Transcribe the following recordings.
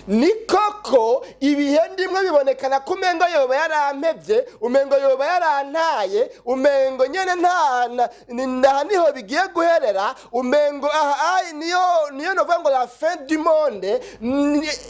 ni koko ibihe ndimwe bibonekana ko umengo yoba yarampevye umengo yoba yarantaye umengo nyene nta niho bigiye guherera umengo niyo novuga ngo la fin du monde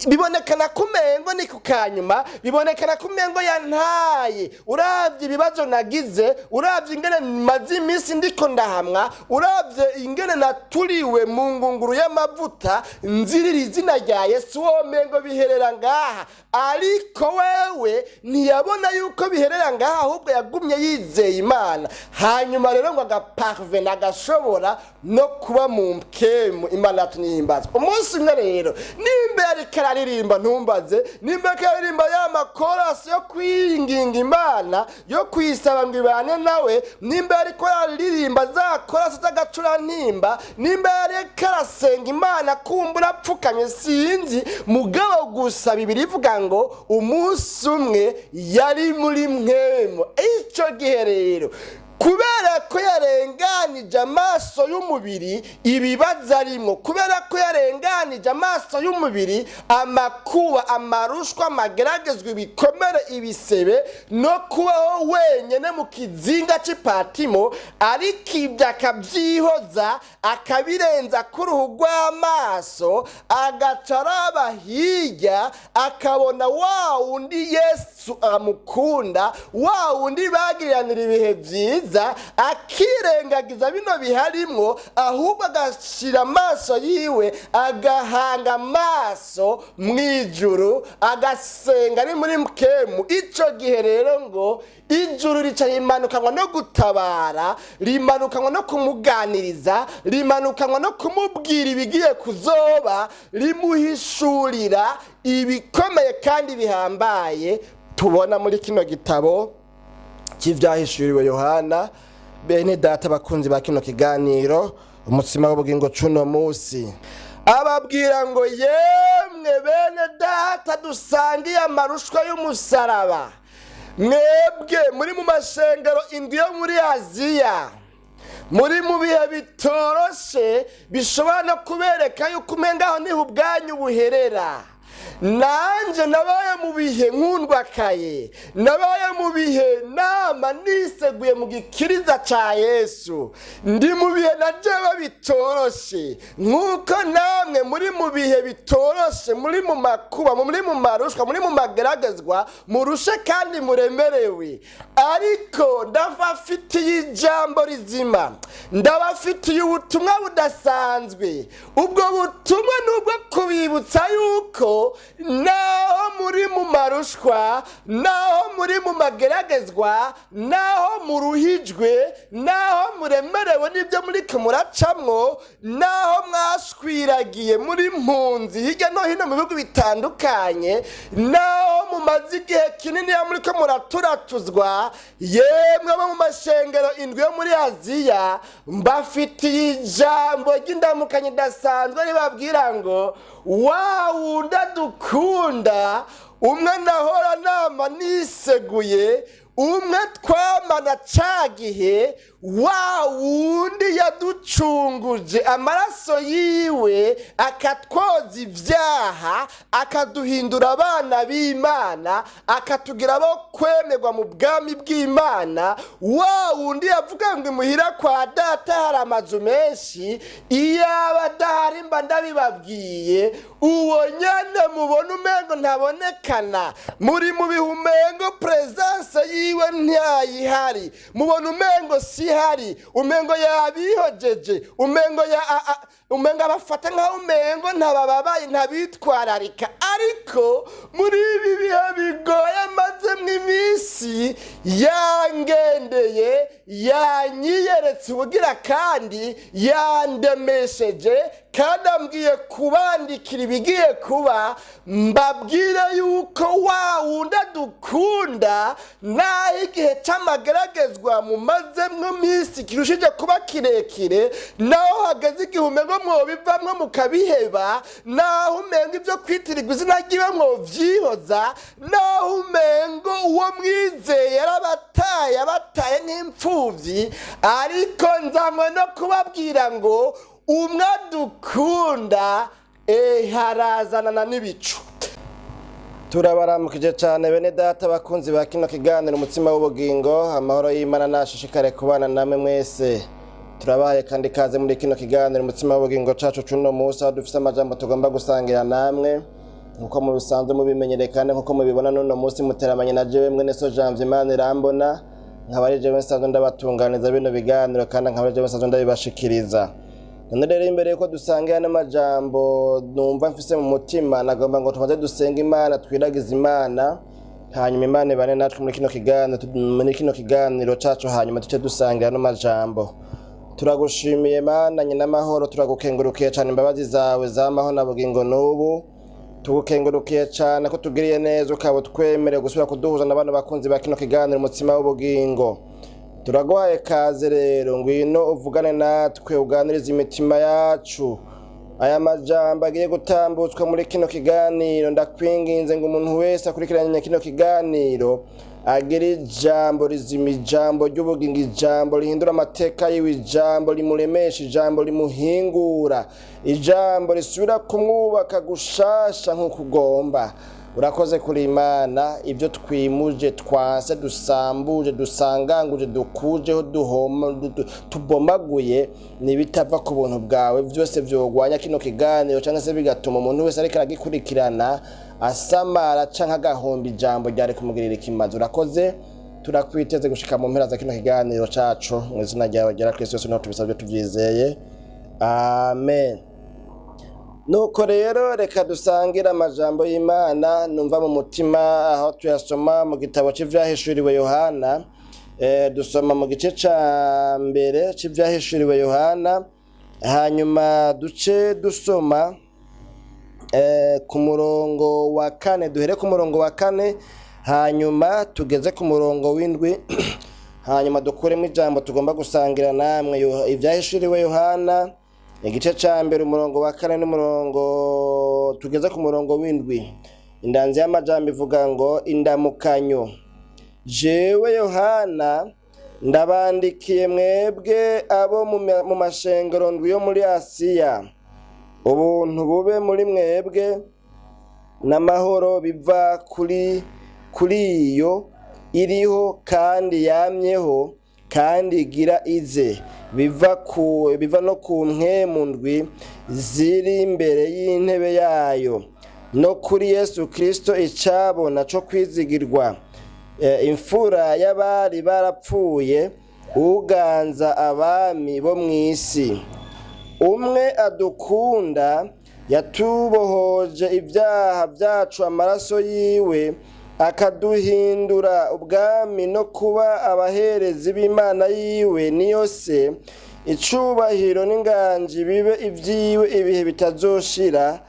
bibonekana ko umengo ni kukanyuma bibonekana ko umengo yantaye uravye ibibazo nagize uravye ingene maze iminsi ndiko ndahamwa uravye ingene naturiwe mu ngunguru y'amavuta nzirira izina rya Yesu womengo biherera ngaha ariko wewe ntiyabona yuko biherera ngaha ahubwo yagumye yizeye Imana hanyuma rero ngo agaparvena agashobora no kuba mu mkemu Imana yatunihimbaza umunsi umwe rero nimba yari kararirimba ntumbaze nimba kararirimba ya makorasi yo kwinginga Imana yo kwisaba ngo ibane nawe nimba yari kararirimba za korasi z'agacura ntimba nimba yari karasenga Imana kumbura apfukamye sinzi mugabo gusa Bibiri ivuga ngo umunsi umwe yari muri mkemu ico gihe rero kubera ko yarenganije amaso y'umubiri ibibazo arimo kubera ko yarenganije amaso y'umubiri amakuba amarushwa amageragezwa ibikomere ibisebe no kubaho wenyene mu kizinga c'ipatimo ariko ibyo akabyihoza akabirenza ku ruhu rw'amaso agaca araba hirya akabona wa wundi Yesu amukunda wa wundi bagiriranira ibihe vyiza akirengagiza bino biharimwo ahubwo agashira amaso yiwe agahanga amaso mwijuru agasenga ari muri mkemu ico gihe rero ngo ijuru rica rimanukanwa no gutabara rimanukanwa no kumuganiriza rimanukanwa no kumubwira ibigiye kuzoba rimuhishurira ibikomeye kandi bihambaye tubona muri kino gitabo cy'ivyahishuriwe Yohana bene data bakunzi ba kino kiganiro umutsima w'ubugingo cuno musi ababwira ngo yemwe bene data dusangiye amarushwa y'umusaraba mwebwe muri mu mashengero indwi yo muri Aziya muri mu bihe bitoroshe bishobora no kubereka yuko umengaho niho ubwanyu buherera nanje nabaye mu bihe nkundwakaye nabaye mu bihe nama niseguye mu gikiriza ca Yesu ndi mu bihe najewe bitoroshe nkuko namwe muri mu bihe bitoroshe muri mu makuba muri mu marushwa muri mu mageragezwa murushe kandi muremerewe ariko ndabafitiye ijambo rizima ndabafitiye ubutumwa budasanzwe ubwo butumwa nubwo kubibutsa yuko naho muri mu marushwa naho muri mu mageragezwa naho muruhijwe naho muremerewe n'ibyo muri kumuracamwo naho mwashwiragiye muri mpunzi hirya no hino mu bihugu bitandukanye naho mumaze igihe kinini ya muri ko muraturatuzwa yemwe bo mu mashengero indwi yo muri Aziya mbafitiye ijambo ry'indamukanye dasanzwe ribabwira ngo wa wundi adukunda umwe nahora nama niseguye umwe twamana cagihe wa wundi yaducunguje amaraso yiwe akatwoza ivyaha akaduhindura abana b'Imana akatugira abo kwemerwa mu bwami bw'Imana wa wundi yavuga ngo imuhira kwa data hari amazu menshi iyaba adahari mba ndabibabwiye uwo nyene mubona umengo ntabonekana muri mu bihumengo presence yiwe ntayihari mubona umengo si hari umengo yabihojeje umengo abafata nka umengo ntabababaye ntabitwararika ariko muri ibi bihe bigoye maze mw'imisi yangendeye yanyiyeretse ubugira kandi yandemesheje kandi ambwiye kubandikira ibigiye kuba mbabwire yuko wa wundi adukunda naho igihe c'amageragezwa mumaze mw'imisi kirushije kuba kirekire naho hageze igihe umengo mwobivamwo mukabiheba naho umengo ibyo kwitirirwa izina ryiwe mwovyihoza naho umengo uwo mwizeye yarabataye abataye nk'imfuvyi ariko nzanywe no kubabwira ngo umwe adukunda harazanana n'ibicu Turabaramukije cyane bene data bakunzi ba kino kiganiro umutima w'ubugingo, amahoro y'Imana nashishikare kubana namwe mwese. Turabaye kandi kaze muri kino kiganiro umutima w'ubugingo cacu cuno munsi, aho dufise amajambo tugomba gusangira namwe nkuko mu bisanzwe mubimenyere kandi nkuko mubibona n'uno munsi muteramanye na jewe mwene so Janvier Imana irambona, nkaba ari jewe nsanzwe ndabatunganiza bino biganiro kandi nkaba ari jewe nsanzwe ndabibashikiriza. None rero imbere yuko dusangira n'amajambo numva mfise mu mutima, nagomba ngo tumaze dusenga Imana, twiragize Imana, hanyuma Imana ibane natwe muri kino kiganiro cacu, hanyuma tuce dusangira n'amajambo. Turagushimiye Mana nyina amahoro, turagukengurukiye cyane imbabazi zawe zamaho na bugingo n'ubu. Tugukengurukiye cyane ko tugiriye neza ukaba twemere gusubira kuduhuza n'abantu bakunzi ba kino kiganiro umutima w'ubugingo. Turaguhaye kaze rero, ngwino uvugane natwe, uganirize imitima yacu. Aya majambo agiye gutambutswa muri kino kiganiro, ndakwinginze ngo umuntu wese akurikiranye kino kiganiro agira ijambo rizima, ijambo ry'ubugingo, ijambo rihindura amateka yiwe, ijambo rimuremesha, ijambo rimuhingura, ijambo risubira kumwubaka gushasha nk'uko ugomba. Urakoze kuri Imana, ibyo twimuje, twanse, dusambuje, dusanganguje, dukujeho, tubomaguye nibitava ku buntu bwawe, byose byogwanya kino kiganiro cyangwa se bigatuma umuntu wese ariko aragikurikirana asamara canke agahomba ijambo ryari kumugirira ikimazi. Urakoze, turakwiteze gushika mu mpera za kino kiganiro cacu, mu izina ryawe ryera Kristo Yesu, no tubisabye tuvyizeye, amen. Nuko rero reka dusangira amajambo y'Imana numva mu mutima, aho tuyasoma mu gitabo cy'ivyahishuriwe Yohana. Dusoma mu gice ca mbere cy'ivyahishuriwe Yohana, hanyuma duce dusoma ku murongo wa 4, duhere ku murongo wa 4 hanyuma tugeze ku murongo w'indwi, hanyuma dukuremo ijambo tugomba gusangira namwe. Ivyahishuriwe Yohana igice ca mbere umurongo wa 4 n'umurongo tugeze ku murongo w'indwi. Indanzi y'amajambo ivuga ngo, indamukanyo. Jewe Yohana ndabandikiye mwebwe abo mu mashengero ndwi yo muri Asiya, ubuntu bube muri mwebwe n'amahoro biva kuri iyo iriho kandi yamyeho kandi igira ize, biva no ku mpwemu ndwi ziri imbere y'intebe yayo, no kuri Yesu Kristo icabona co kwizigirwa, imfura y'abari barapfuye, uganza abami bo mw'isi. Umwe adukunda yatubohoje ibyaha byacu amaraso yiwe, akaduhindura ubwami no kuba abaherezi b'Imana yiwe niyo se. Icubahiro n'inganji bibe ivyiwe ibihe bitazoshira,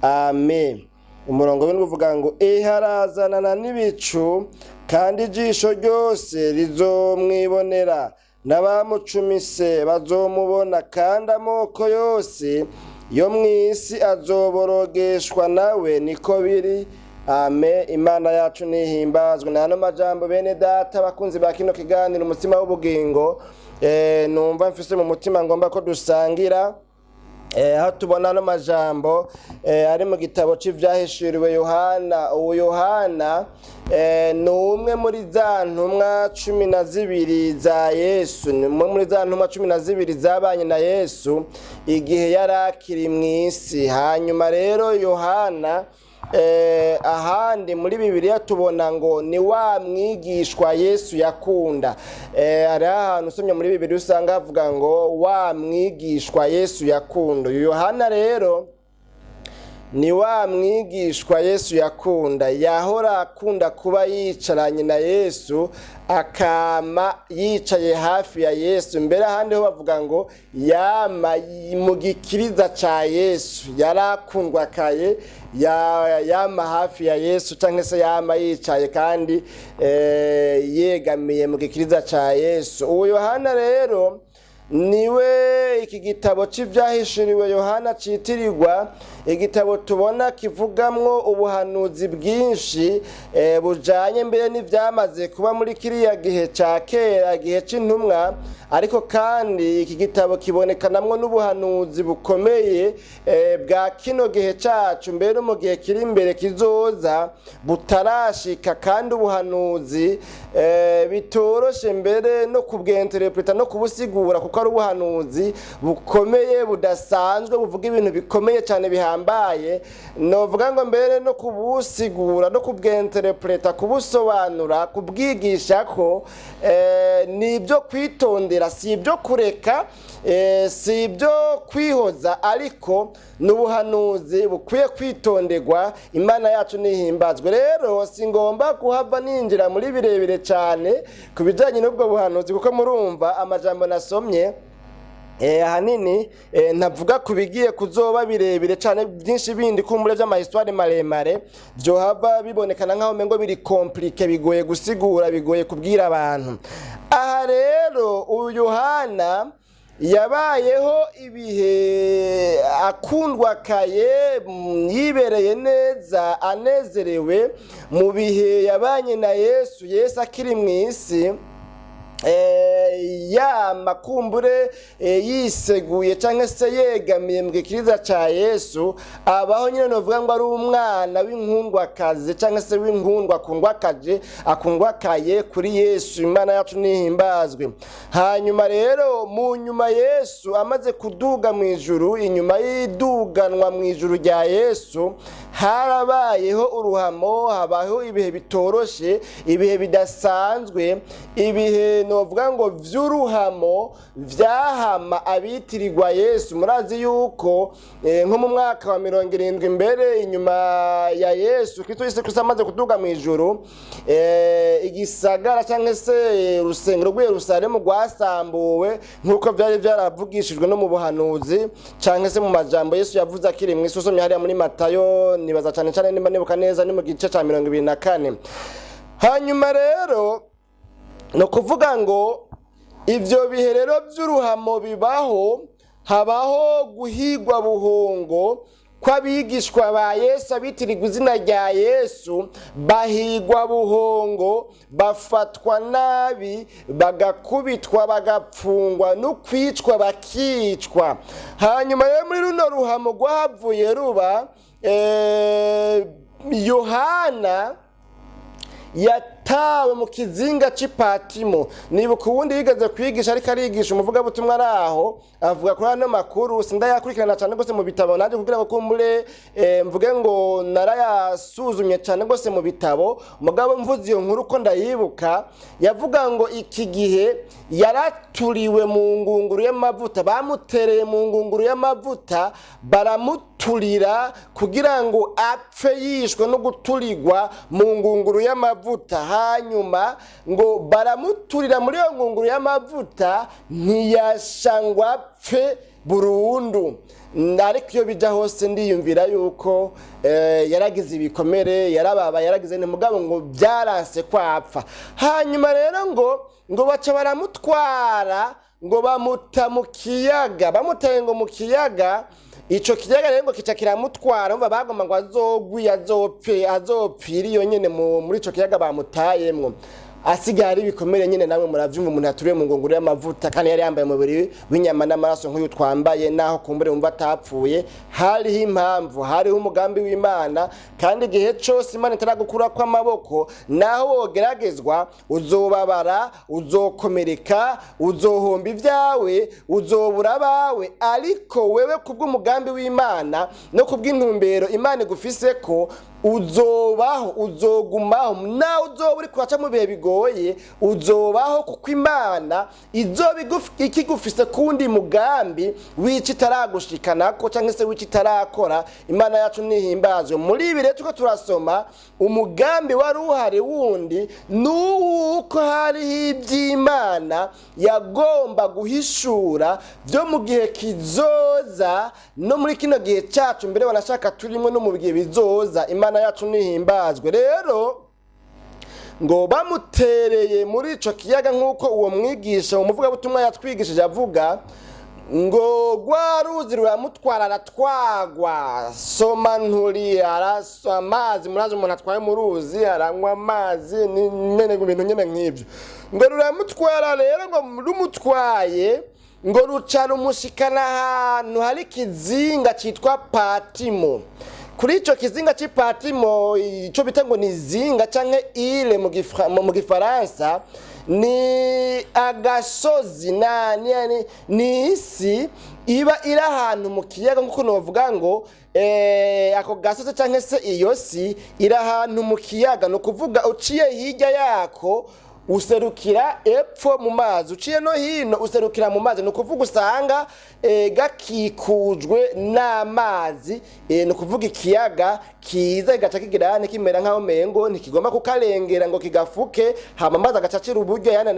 amen. Umurongo w'indwi uvuga ngo, harazanana n'ibicu kandi ijisho ryose rizomwibonera, n'abamucumise bazomubona, kandi amoko yose yo mw'isi azoborogeshwa nawe. Niko biri, amen. Imana yacu nihimbazwe. N'ano majambo bene data bakunzi ba kino kiganiro umutima w'ubugingo, numva mfise mu mutima ngomba ko dusangira, aho tubona no majambo ari mu gitabo cy'ivyahishuriwe Yohana. Uwo Yohana ni umwe muri za ntumwa 12 za Yesu, ni umwe muri za ntumwa 12 zabanye na Yesu igihe yari akiri mw'isi. Hanyuma rero Yohana ahandi muri Bibiliya tubona ngo ni wa mwigishwa Yesu yakunda. Ari ahantu usomye muri Bibiliya usanga havuga ngo wa mwigishwa Yesu yakunda. Yohana rero ni wa mwigishwa Yesu yakunda, yahora akunda kuba yicaranye na Yesu, akama yicaye hafi ya Yesu. Mbere ahandi ho bavuga ngo yama mu gikiriza ca Yesu, yarakundwa kaye, yama hafi ya Yesu, canke se yama yicaye kandi yegamiye mu gikiriza ca Yesu. Uwo Yohana rero niwe iki gitabo cy'ivyahishuriwe Yohana citirirwa igitabo tubona kivugamwo ubuhanuzi bwinshi bujanye mbere n'ivyamaze kuba muri kiriya gihe ca kera, gihe c'intumwa, ariko kandi iki gitabo kibonekanamwo n'ubuhanuzi bukomeye bwa kino gihe cacu, mbere mu gihe kiri imbere kizoza butarashika, kandi ubuhanuzi bitoroshe mbere no kubwenterpreta no kubusigura, kuko ari ubuhanuzi bukomeye budasanzwe buvuga ibintu bikomeye cyane bihambaye. Novuga ngo mbere no kubusigura no kubwenterpreta, kubusobanura, kubwigisha ko ni ibyo kwitondera, si ibyo kureka, si ibyo kwihoza, ariko n'ubuhanuzi bukwiye kwitonderwa. Imana yacu nihimbazwe. Rero singomba kuhava ninjira muri birebire cyane ku bijyanye n'ubwo buhanuzi, kuko murumva amajambo nasomye ahanini ntavuga ku bigiye kuzoba birebire cyane byinshi bindi kumbure by'amahistwari maremare byohava bibonekana nk'aho mengo biri komplike, bigoye gusigura, bigoye kubwira abantu. Aha rero uyu Yohana yabayeho ibihe akundwakaye, yibereye neza, anezerewe mu bihe yabanye na Yesu akiri mu isi, ya makumbure yiseguye cyangwa se yegamiye mu gikiriza ca Yesu, abaho nyine novuga ngo ari umwana w'inkundwakazi cyangwa se w'inkundwa akundwakaye kuri Yesu. Imana yacu nihimbazwe. Hanyuma rero mu nyuma Yesu amaze kuduga mu ijuru, inyuma y'iduganwa mu ijuru rya Yesu harabayeho uruhamo, habayeho ibihe bitoroshe, ibihe bidasanzwe, ibihe novuga ngo vy'uruhamo vyahama abitirirwa Yesu. Murazi yuko nko mu mwaka wa 70 mbere inyuma ya Yesu Kristo amaze kuduga mu ijuru, igisagara cyangwa se urusengero rw'i Yerusalemu rwasambuwe nk'uko byari byaravugishijwe no mu buhanuzi cyangwa se mu majambo Yesu yavuze akiri mu isi. Usomye hariya muri Matayo, nibaza cyane cyane nimba nibuka neza, ni mu gice ca 24. Hanyuma rero no kuvuga ngo ivyo bihe rero by'uruhamo bibaho, habaho guhigwa buhongo kw'abigishwa ba Yesu, abitirirwa izina rya Yesu, bahigwa buhongo, bafatwa nabi, bagakubitwa, bagapfungwa, no kwicwa bakicwa. Hanyuma rero muri runo ruhamo rwahavuye ruba, Yohana yatawe mu kizinga c'Ipatimo. Nibuka uwundi yigeze kwigisha, ariko arigisha umuvugabutumwa araho, avuga kuri ano makuru, sindayakurikirana cyane gose mu bitabo naje kugira ngo kumbure mvuge ngo narayasuzumye cyane gose mu bitabo. Mugabo mvuze iyo nkuru ko ndayibuka, yavuga ngo iki gihe yaraturiwe mu ngunguru y'amavuta, bamutereye mu ngunguru y'amavuta, baramuturira kugira ngo apfe yishwe no guturirwa mu ngunguru y'amavuta. Hanyuma ngo baramuturira muri iyo ngunguru y'amavuta, ntiyashangwa apfe burundu. Ariko iyo bija hose ndiyumvira yuko yaragize ibikomere, yarababa, yaragize mugabo ngo byaranse kwapfa. Hanyuma rero ngo baca baramutwara, ngo bamuta mu kiyaga, bamutaye ngo mu kiyaga. Ico kiyaga rero ngo kica kiramutwara, umva bagomba ngo azogwi, azopfira iyo nyene muri ico kiyaga bamutayemwo. Asigaye ari bikomere nyine, namwe muravyumva, umuntu aturiye mu ngunguru y'amavuta, kandi yari yambaye umubiri w'inyama n'amaraso nk'uyu twambaye, naho kumbure umva atapfuye. Hariho impamvu, hariho umugambi w'Imana, kandi igihe cyose Imana itaragukura kw'amaboko, naho wogeragezwa, uzobabara, uzokomereka, uzohomba ibyawe, uzobura abawe, ariko wewe kubw'umugambi w'Imana no kubw'intumbero Imana igufise ko uzobaho, uzogumaho, nawe uzoba uri kuraca mu bihe bigoye, uzobaho, kuko Imana izoba ikigufise kundi mugambi w'ico itaragushikanako cyangwa se w'ico itarakora. Imana yacu nihimbazwe. Muri ibi rero tuko turasoma umugambi wari uhari wundi, nuko hariho iby'Imana yagomba guhishura byo mu gihe kizoza, no muri kino gihe cyacu mbere wanashaka turimo no mu bihe bizoza. Imana yacu nihimbazwe. Rero ngo bamutereye muri ico kiyaga, nk'uko uwo mwigisha umuvuga butumwa yatwigishije avuga, ngo rwa ruzi ruramutwara aratwagwa soma nturi araswa amazi murazi umuntu atwaye mu ruzi aranywa amazi nyene ibintu nyene nk'ibyo ngo ruramutwara rero ngo rumutwaye ngo rucara umushikana ahantu hari kizinga citwa Patimo. Kuri ico kizinga c'Ipatimo ico bita ngo ni zinga canke ile mu gifaransa ni agasozi ni isi iba iri ahantu mu kiyaga nkuko novuga ngo ako gasozi canke se iyo si iri ahantu mu kiyaga no kuvuga uciye hirya yako userukira epfo mu mazi uciye no hino userukira mu mazi no kuvuga usanga gakikujwe n'amazi no kuvuga ikiyaga kiza gaca kigirane kimera nkaho mengo ntikigomba kukarengera ngo kigafuke hama amazi agacacira uburyo yana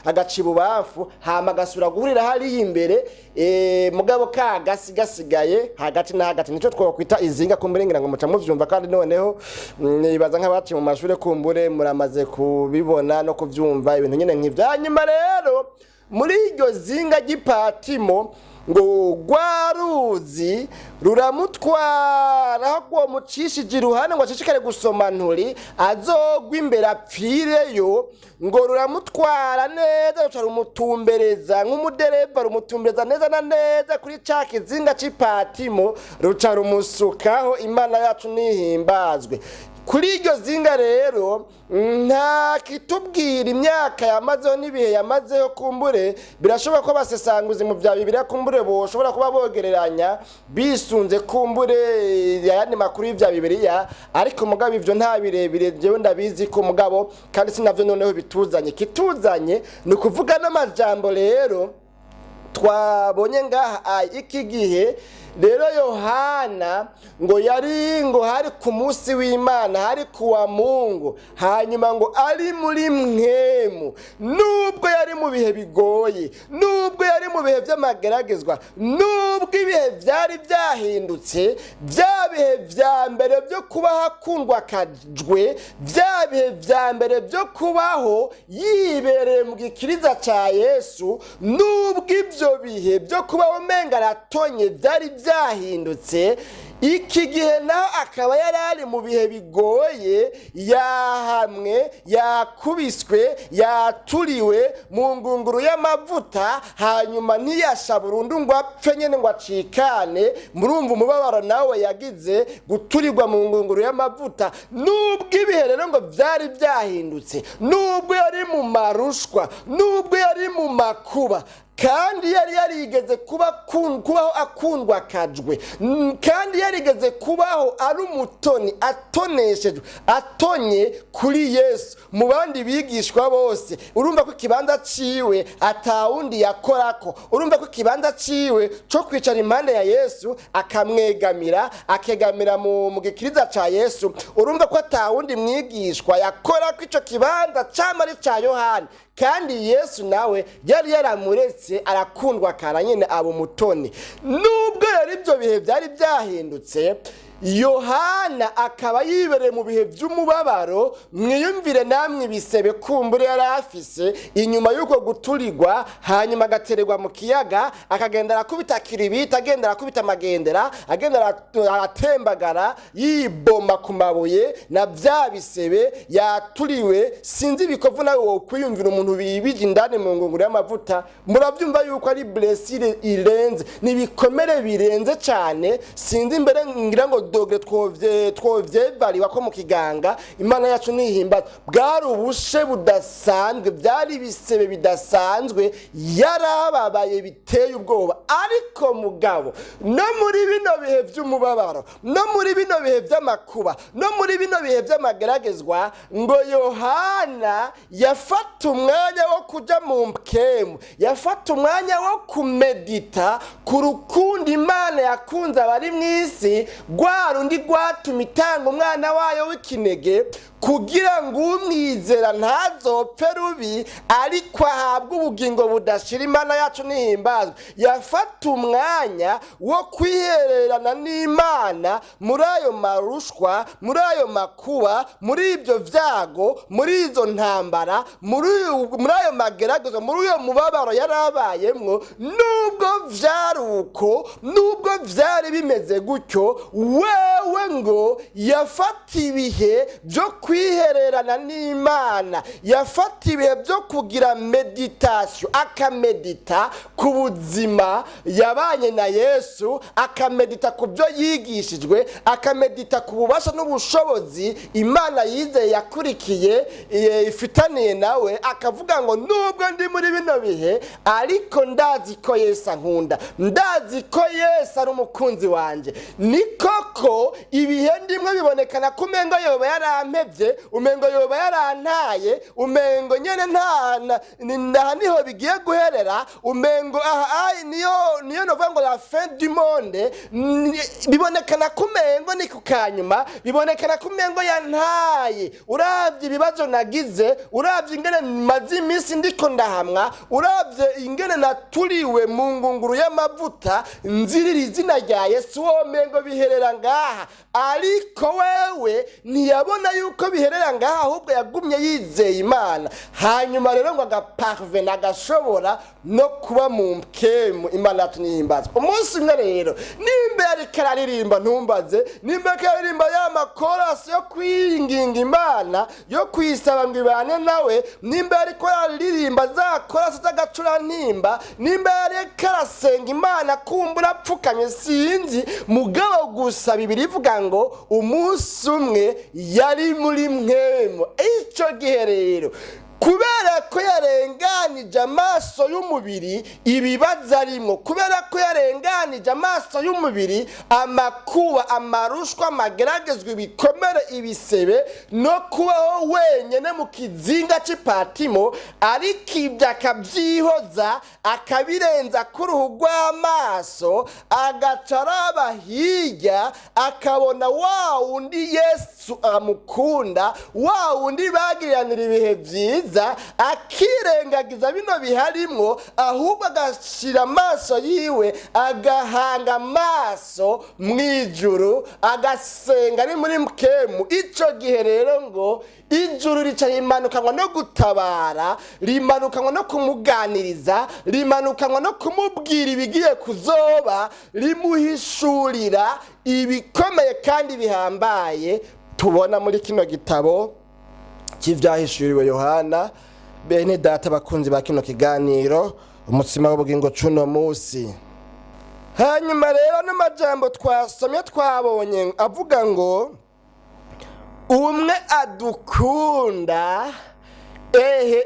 n'agacibubafu hama gasura guhurira hari imbere mugabo ka gasigaye hagati na hagati nico twokwita izinga kumburengera ngo muca muvyumva kandi noneho nibaza nk'abaci mu mashure kumbure muramaze kubibona no kuvyumva ibintu nyene nk'ivyo. Hanyuma rero muri iryo zinga ry'Ipatimo ngo rwaruzi ruramutwara ahubwo mucishije iruhande ngo acishikare gusoma nturi azogwa imbere apfireyo ngo ruramutwara neza ruca rumutumbereza nk'umudereva rumutumbereza neza na neza kuri ca kizinga c'Ipatimo ruca rumusukaho. Imana yacu nihimbazwe. Kuri iryo zinga rero nta kitubwira imyaka yamazeho n'ibihe yamazeho kumbure birashoboka ko basesanguzi mu bya Bibiliya kumbure boshobora kuba bogereranya bisunze kumbure yandi makuru y'ivya Bibiliya ariko mugabo ivyo nta birebire jewe ndabizi ko mugabo kandi sinavyo noneho kituzanye ni kuvuga n'amajambo rero twabonye ngaha iki gihe rero Yohana ngo yari ngo hari ku munsi w'Imana hari kuwa Mungu hanyuma ngo ari muri mwemu nubwo yari mu bihe bigoye nubwo yari mu bihe by'amageragezwa nubwo ibihe byari byahindutse bya bihe vya mbere byo kubaho akundwa kajwe bya bihe vya mbere byo kubaho yibereye mu gikiriza ca Yesu nubwo ibyo bihe byo kubaho menga ratonye byari byahindutse iki gihe naho akaba yarari mu bihe bigoye yahamwe yakubiswe yaturiwe mu ngunguru y'amavuta hanyuma ntiyasha burundu ngo apfe nyene ngo acikane murumva umubabaro nawe yagize guturirwa mu ngunguru y'amavuta nubwo ibihe rero ngo byari byahindutse nubwo yari mu marushwa nubwo yari mu makuba kandi yari yarigeze kubaho akundwa kajwe kandi yarigeze kubaho ari umutoni atoneshejwe atonye kuri Yesu mu bandi bigishwa bose urumva ko ikibanza ciwe atawundi yakorako urumva ko ikibanza ciwe cyo kwicara impande ya Yesu akamwegamira akegamira mu gikiriza ca Yesu urumva ko atawundi mwigishwa yakorako ico kibanza camari ca Yohana kandi Yesu nawe yari yaramuretse arakundwa karanyene abo mutoni nubwo yari ibyo bihe byari byahindutse Yohana akaba yibereye mu bihe by'umubabaro mwiyumvire namwe bisebe kumbure yari afise inyuma yuko guturirwa hanyuma agatererwa mu kiyaga akagenda arakubita kiribita agenda arakubita amagendera agenda aratembagara yiboma ku mabuye na bya bisebe yaturiwe sinzi bikovu nawe wo kwiyumvira umuntu bibije indani mu ngunguru y'amavuta murabyumva yuko ari blessure irenze nibikomere birenze cyane sinzi imbere ngira ngo dogre twovye bariwa ko mu kiganga Imana yacu nihimba bwari ubushe budasanzwe byari bisebe bidasanzwe yarababaye biteye ubwoba ariko mugabo no muri bino bihe by'umubabaro no muri bino bihe by'amakuba no muri bino bihe by'amageragezwa ngo Yohana yafata umwanya wo kuja mu mpkemu yafata umwanya wo kumedita ku rukundo Imana yakunze abari mw'isi rundi rwatuma itanga umwana wayo w'ikinege kugira ngo umwizera ntazopfe rubi ariko ahabwe ubugingo budashira. Imana yacu nihimbazwe. Yafata umwanya wo kwihererana n'Imana muri ayo marushwa, muri ayo makuba, muri ibyo vyago, muri izo ntambara, muri ayo mageragezo, muri uyo mubabaro yarabayemwo. Nubwo vyari uko, nubwo vyari bimeze gutyo, wewe ngo yafata ibihe byo kwihererana n'Imana, yafata ibihe byo kugira meditation, akamedita ku buzima yabanye na Yesu, akamedita ku byo yigishijwe, akamedita ku bubasha n'ubushobozi Imana yizeye yakurikiye ifitaniye nawe, akavuga ngo nubwo ndi muri bino bihe ariko ndazi ko Yesu ankunda, ndazi ko Yesu ari umukunzi wanje. Ni koko ibihe ndimwe bibonekana ko umengo yoba yarampevye, umengo yoba yarantaye, umengo nyene nta niho bigiye guherera, umengo niyo novuga ngo la fin du monde. Bibonekana ko umengo ni kukanyuma, bibonekana ko umengo yantaye. Uravye ibibazo nagize, uravye ingene maze iminsi ndiko ndahamwa, uravye ingene naturiwe mu ngunguru y'amavuta, nzirira izina rya Yesu, womengo biherera ngaha. Ariko wewe ntiyabona yuko biherera ngaha, ahubwo yagumye yizeye Imana. Hanyuma rero ngo agaparvena, agashobora no kuba mu mkemu. Imana yacu nihimbazwe. Umunsi umwe rero nimba yariko araririmba, ntumbaze, nimba yariko araririmba ya makorasi yo kwinginga Imana, yo kwisaba ngo ibane nawe, nimba yariko araririmba za korasi z'agacurantimba, nimba yariko arasenga Imana kumbura apfukamye, sinzi, mugabo gusa Bibiri ivuga ngo umunsi umwe yari muri mwemu. Ico gihe rero kubera ko yarenganije amaso y'umubiri ibibazo arimo, kubera ko yarenganije amaso y'umubiri amakuba, amarushwa, amageragezwa, ibikomere, ibisebe, no kubaho wenyene mu kizinga c'ipatimo, ariko ibyo akabyihoza, akabirenza k'uruhu rw'amaso, agaca araba hirya, akabona wa wundi Yesu amukunda, wa wundi bagiriranira ibihe vyiza, akirengagiza bino biharimwo, ahubwo agashira amaso yiwe, agahanga amaso mwijuru, agasenga ari muri mkemu. Ico gihe rero ngo ijuru rica rimanukanwa no gutabara, rimanukanwa no kumuganiriza, rimanukanwa no kumubwira ibigiye kuzoba, rimuhishurira ibikomeye kandi bihambaye tubona muri kino gitabo cy'ivyahishuriwe Yohana. Bene data bakunzi ba kino kiganiro umutsima w'ubugingo cuno musi. Hanyuma rero n'amajambo twasomye twabonye avuga ngo umwe adukunda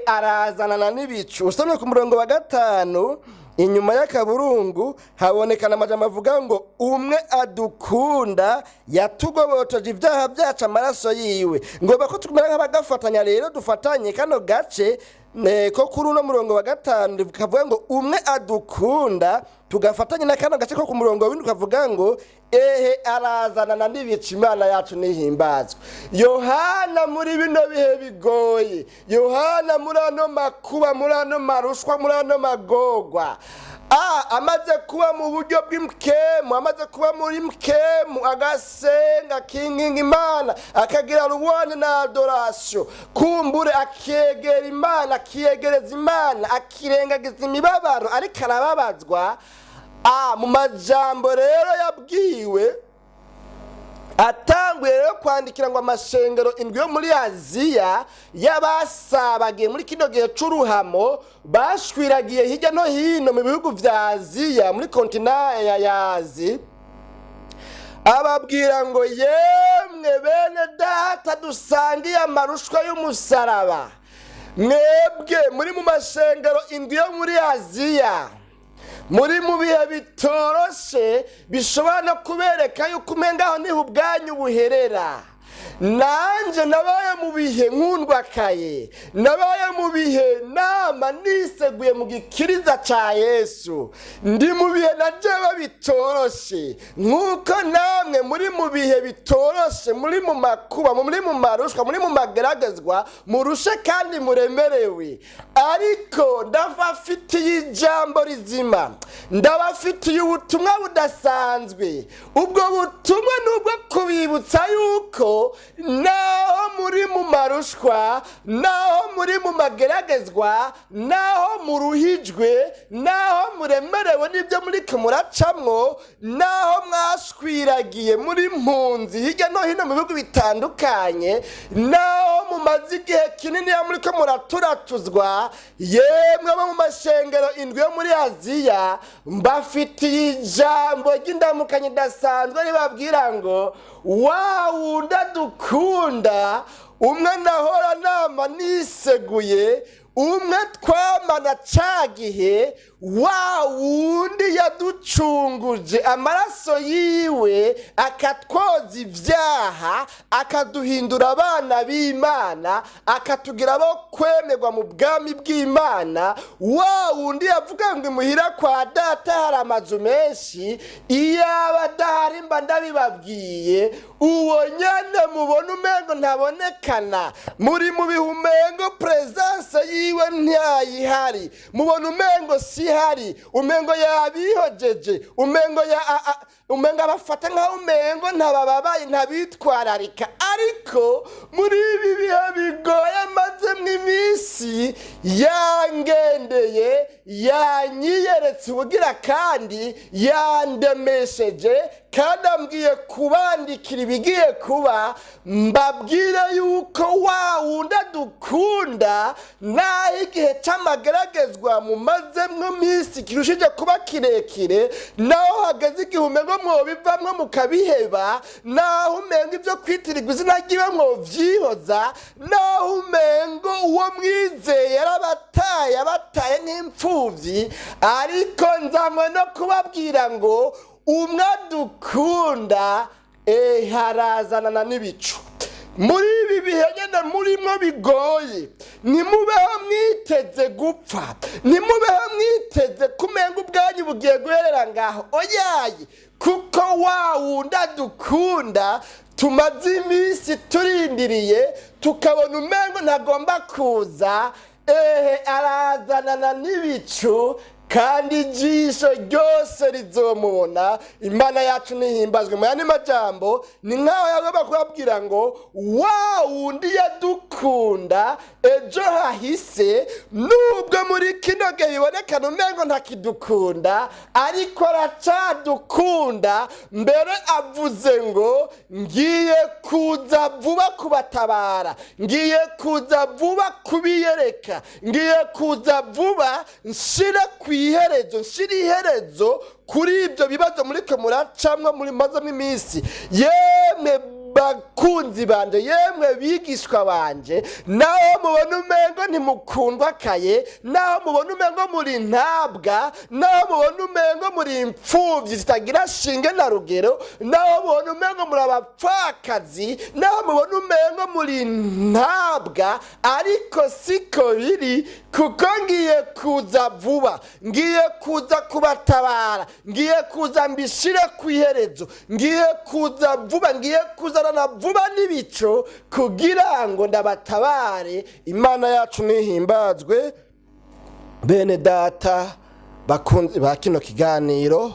arazanana n'ibicu. Usomye ku murongo wa 5 inyuma y'akaburungu habonekana amajambo avuga ngo umwe adukunda yatugobotoje ibyaha byacu amaraso yiwe. Ngoba ko tukumera nk'abagafatanya rero dufatanye kano gace ko kuri uno murongo wa 5 kavuga ngo umwe adukunda, tugafatanya na kano gace ko ku murongo wa 7 kavuga ngo arazanana n'ibicu. Imana yacu nihimbazwe. Yohana muri bino bihe bigoye, Yohana muri ano makuba, muri ano marushwa, muri ano magogwa, amaze kuba mu buryo bw'imkemu, amaze kuba muri mkemu, agasenga kinginga Imana, akagira ruwane na adoration, kumbure akegera Imana, akiyegereza Imana, akirengagiza imibabaro ariko arababazwa. Mu majambo rero yabwiwe, atanguye rero kwandikira ngo amashengero indwi yo muri Aziya y'abasabagiye muri kino gihe c'uruhamo, bashwiragiye hirya no hino mu bihugu vya Aziya, muri kontinent ya Aziya. Ababwira ngo yemwe bene data dusangiye amarushwa y'umusaraba, mwebwe muri mu mashengero indwi yo muri Aziya, muri mu bihe bitoroshe bishobora no kubereka yuko umengaho niho ubwanyu buherera. nanje nabaye mu bihe nkundwakaye, nabaye mu bihe nama niseguye mu gikiriza ca Yesu, ndi mu bihe najewe bitoroshe nk'uko namwe muri mu bihe bitoroshe, muri mu makuba, muri mu marushwa, muri mu mageragezwa, murushe kandi muremerewe. Ariko ndabafitiye ijambo rizima, ndabafitiye ubutumwa budasanzwe. Ubwo butumwa nubwo kubibutsa yuko naho muri mu marushwa, naho muri mu mageragezwa, naho muruhijwe, naho muremerewe n'ibyo muriko muracamwo, naho mwashwiragiye muri mpunzi hirya no hino mu bihugu bitandukanye, naho mumaze igihe kinini muriko muraturatuzwa, yemwe bo mu mashengero indwi yo muri Aziya, mbafitiye ijambo ry'indamukanyo idasanzwe ribabwira ngo wa wundi adukunda, umwe nahora nama niseguye, umwe twamana ca gihe, wa wundi yaducunguje amaraso yiwe akatwoza ivyaha, akaduhindura abana b'Imana, akatugira abo kwemerwa mu bwami bw'Imana. Wa wundi yavuga ngo imuhira kwa data hari amazu menshi, iyaba adahari mba ndabibabwiye. Uwo nyene mubona umengo ntabonekana, muri mu bihumengo presence yiwe ntayihari, mubona umengo sihari, umengo yabihojeje, umengo abafata nkaho umengo ntabababaye, ntabitwararika. Ariko muri ibi bihe bigoye mazemwo iminsi, yangendeye, yanyiyeretse ubugira kandi yandemesheje, kandi ambwiye kubandikira ibigiye kuba, mbabwire yuko wa wundi adukunda, naho igihe c'amageragezwa mumazemwo iminsi kirushije kuba kirekire, naho hageze igihe umengo mwobivamwo mukabiheba, naho umengo ivyo kwitirirwa izina ryiwe mwovyihoza, naho umengo uwo mwizeye yarabataye, abataye nk'imfuvyi, ariko nzanywe no kubabwira ngo umwe adukunda harazanana n'ibicu. Muri ibi bihe nyene murimwo bigoye, ntimubeho mwiteze gupfa, ntimubeho mwiteze kumenga ubwanyu bugiye guherera ngaho. Oyaye, kuko wa wundi adukunda tumaze iminsi turindiriye, tukabona umengo ntagomba kuza, arazanana n'ibicu, kandi ijisho ryose rizomubona. Imana yacu nihimbazwe. Mu yandi majambo, ni nkaho yagomba kubabwira ngo wa wundi yadukunda ejo hahise, nubwo muri kino gihe bibonekana umengo ntakidukunda, ariko aracadukunda. Mbere avuze ngo ngiye kuza vuba kubatabara, ngiye kuza vuba kubiyereka, ngiye kuza vuba nshire nshira iherezo kuri ibyo bibazo muriko muracamwa muri mazamo iminsi. Yemwe bakunzi banje, yemwe bigishwa banje, naho mubona umengo ntimukundwakaye, naho mubona umengo muri ntabwa, naho mubona umengo muri imfuvyi zitagira shinge na rugero, naho mubona umengo muri abapfakazi, naho mubona umengo muri ntabwa, ariko siko biri, kuko ngiye kuza vuba, ngiye kuza kubatabara, ngiye kuza mbishire kw'iherezo, ngiye kuza vuba, ngiye kuzana vuba n'ibico kugira ngo ndabatabare. Imana yacu nihimbazwe. Bene data bakunzi ba kino kiganiro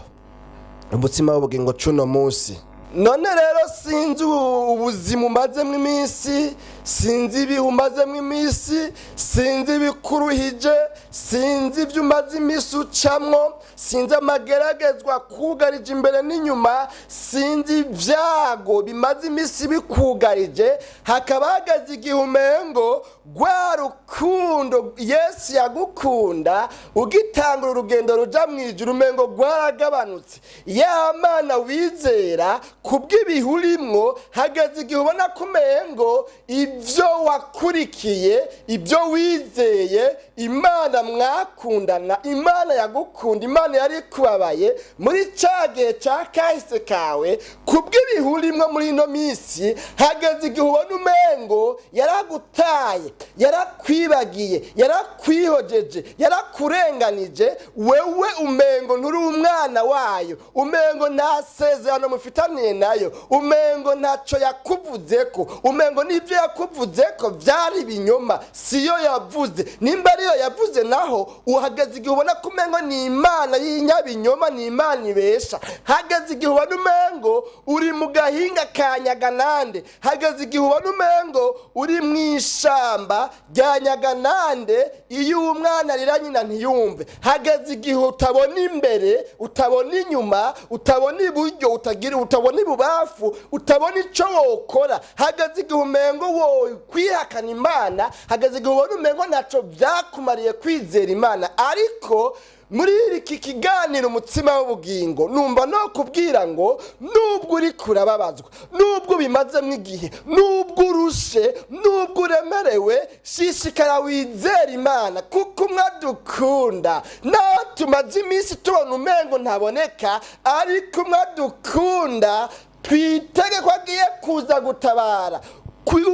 umutsima w'ubugingo cuno munsi, none rero sinzi ubuzima umazemwo iminsi, sinzi ibihe umazemwo iminsi, sinzi ibikuruhije, sinzi ibyo umaze iminsi ucamwo, sinzi amageragezwa kugarije imbere n'inyuma, sinzi ibyago bimaze iminsi bikugarije. Hakaba hagaze igihe umengo rwa rukundo Yesu yagukunda ugitangura urugendo ruja mw'ijuru umengo rwaragabanutse. Ya Mana wizera kubw'ibihurimwo, hageze igihe ubona kumengo ibyo wakurikiye, ibyo wizeye, Imana mwakundana, Imana yagukunda, Imana yari kubabaye muri cya gihe cya kahise kawe, kubw'ibihurimwo muri ino minsi hageze igihe ubona umengo yaragutaye, yarakwibagiye, yarakwihojeje, yarakurenganije, wewe umengo nturi umwana wayo, umengo nta sezerano mufitaniye nayo, umengo ntacyo yakuvuzeko, umengo n'ibyo yakuvuzeko byari ibinyoma, siyo yavuze. Nimba ariyo yavuze naho uhageze igihe ubona ko umengo ni Imana y'inyabinyoma, ni Imana ibesha. Hageze igihe ubona umengo uri mu gahinga ka Nyaganande, hageze igihe ubona umengo uri mu ishamba rya Nyaganande, iyo umwana arira nyina ntiyumve. Hageze igihe utabona imbere, utabona inyuma, utabona iburyo, utabona ibubafu, utabona icyo wokora. Hageze igihe umengo wowe kwihakana Imana, hageze igihe ubona umengo ntacyo byakumariye kwizera Imana. Ariko muri iki kiganiro umutsima w'ubugingo numva no kubwira ngo nubwo uri kurababazwa, nubwo bimazemo igihe, nubwo urushe, nubwo uremerewe, shishikara wizera Imana, kuko mwadukunda. Naho tumaze iminsi tubona umengo ntaboneka, ariko mwadukunda twitege ko agiye kuza gutabara.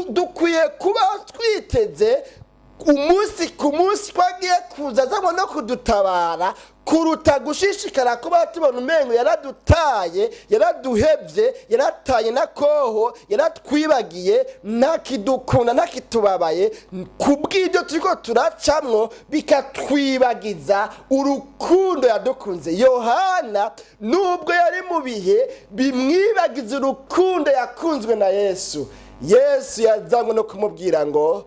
Dukwiye kuba twiteze umunsi ku munsi ko agiye kuza azamo no kudutabara, kuruta gushishikara kuba tubona umengo yaradutaye, yaraduhebye, yarataye na koho, yaratwibagiye, ntakidukunda, ntakitubabaye. Kubw'ibyo turiko turacamwo bikatwibagiza urukundo yadukunze. Yohana nubwo yari mu bihe bimwibagiza urukundo yakunzwe na Yesu, Yesu yazanywe no kumubwira ngo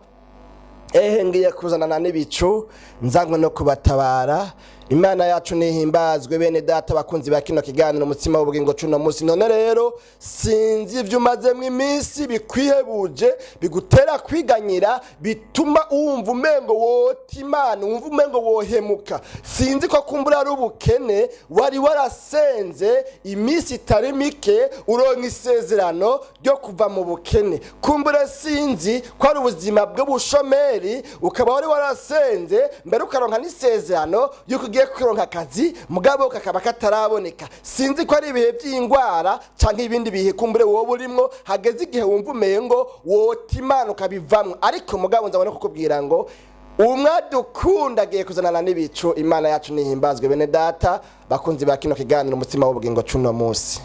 ngiye kuzanana n'ibicu, nzanywe no kubatabara. Imana yacu nihimbazwe. Bene data bakunzi ba kino kiganiro umutsima w'ubugingo cuno munsi. None rero sinzi ivyo umazemwe iminsi bikwihebuje, bigutera kwiganyira, bituma uwumva umengo wota Imana, wumva umengo wohemuka. Sinzi ko kumbura ari ubukene wari warasenze iminsi itari mike uronka isezerano ryo kuva mu bukene. Kumbura sinzi ko ari ubuzima bw'ubushomeri, ukaba wari warasenze mbere ukaronka n'isezerano yuko kuronka akazi mugabo kakaba kataraboneka. Sinzi ko ari ibihe by'ingwara canke ibindi bihe kumbure wowe urimwo, hageze igihe wumva umengo wota Imana ukabivamwo. Ariko mugabo nzabona kukubwira ngo umwadukunda agiye kuzanana n'ibicu. Imana yacu nihimbazwe. Bene data bakunzi ba kino kiganiro umutsima w'ubugingo cuno munsi.